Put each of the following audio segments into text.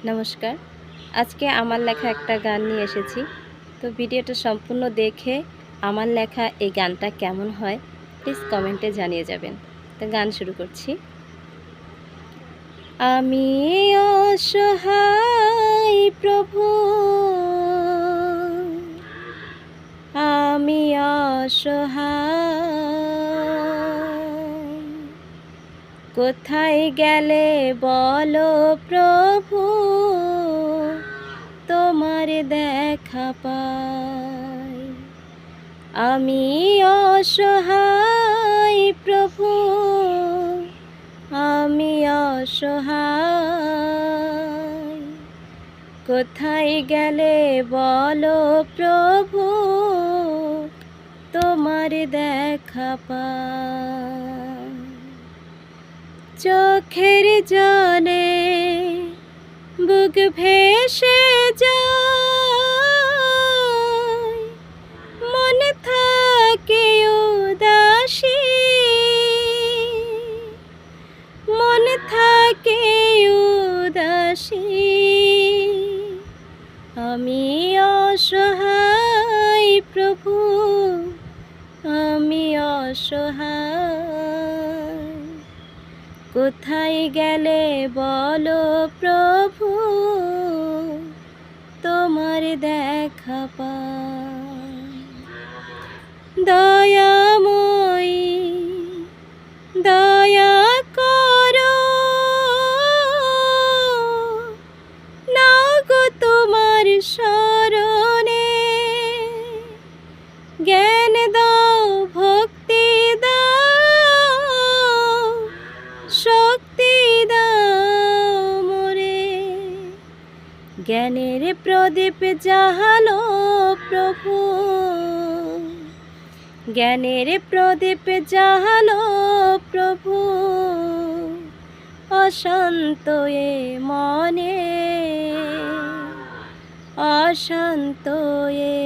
নমস্কার। আজকে আমার লেখা একটা গান নিয়ে এসেছি। তো ভিডিওটা সম্পূর্ণ দেখে আমার লেখা এই গানটা কেমন হয় প্লিজ কমেন্টে জানিয়ে যাবেন। তো গান শুরু করছি। আমি অসহায় প্রভু, আমি অসহায়, কোথায় গেলে বলো প্রভু, তোমার দেখা পাই। আমি অসহায় প্রভু, আমি অসহায়, কোথায় গেলে বলো প্রভু, তোমার দেখা পাই। চোখের জলে বুক ভেসে যায়, মনে থাকে উদাসী, মনে থাকে উদাসী। আমি অসহায় প্রভু, আমি অসহায়, কোথায় গেলে বলো প্রভু, তোমার দেখা পাই। দয়াময়ী দয়া করো, নাও গো তোমার শরণে, জ্ঞান দাও, ভক্তি দাও, শক্তি দাও মোরে। জ্ঞানের প্রদীপ জাহালো প্রভু, জ্ঞানের প্রদীপ জাহালো প্রভু, অশান্ত এ মনে, অশান্ত এ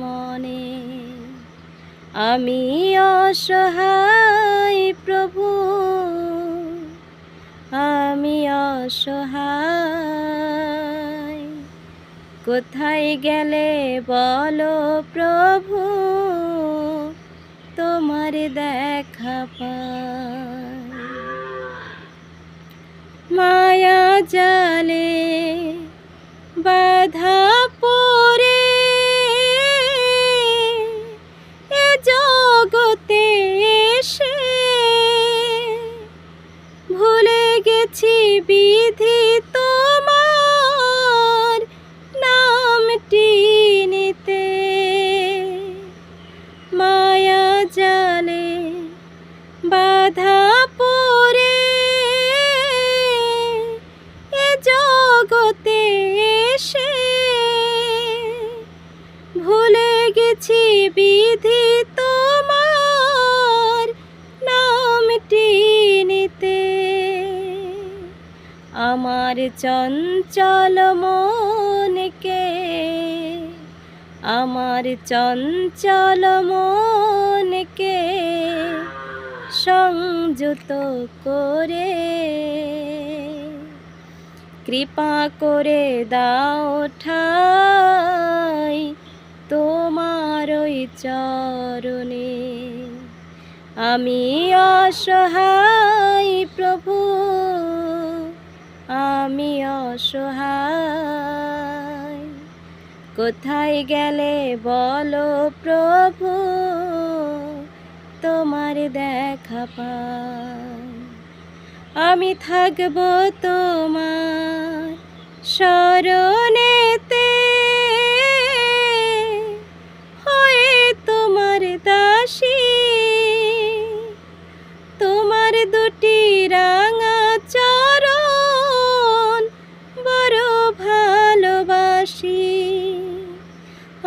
মনে। আমি অসহায় প্রভু, আমি অসহায়, কোথায় গেলে বলো প্রভু, তোমার দেখা পাই। মায়া জালে বাধা পড়ে এ জগতে এসে, ভুলে গেছি বিধি তোমার নামটি নিতে। মায়া জালে বাধা পড়ে এ জগতে এসে, ভুলে গেছি বিধি তোমার নামটি নিতে। আমার চঞ্চল মনকে, আমার চঞ্চল মনকে সংযত করে, কৃপা করে দাও ঠাই তোমার ওই চরণে। আমি অসহায় প্রভু, আমি অসহায়, কোথায় গেলে বলো প্রভু, তোমার দেখা পাই। আমি থাকব তোমার শরণেতে, হয়ে তোমার দাসী, তোমার দুটি রাঙা চরণ বড় ভালোবাসি।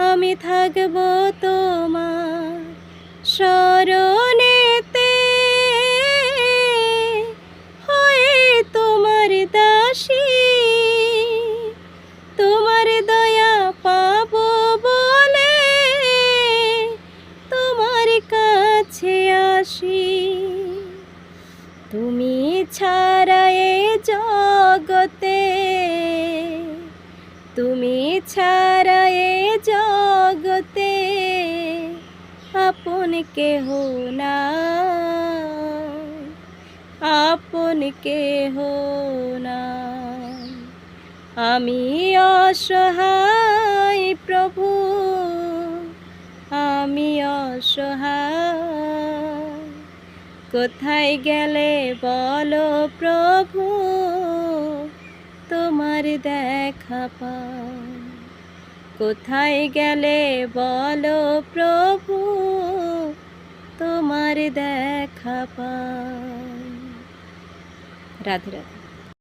আমি থাকব তোমার শরণেতে, হয়ে তোমার দাসী, ছাড়া এ জগতে আপন কেহ নাই, আপন কেহ নাই। আমি অসহায় প্রভু, আমি অসহায়। কোথায় গেলে বলো প্রভু, তোমার দেখা পাই। কোথায় গেলে বলো প্রভু, তোমার দেখা পাই। রাধে রাধে।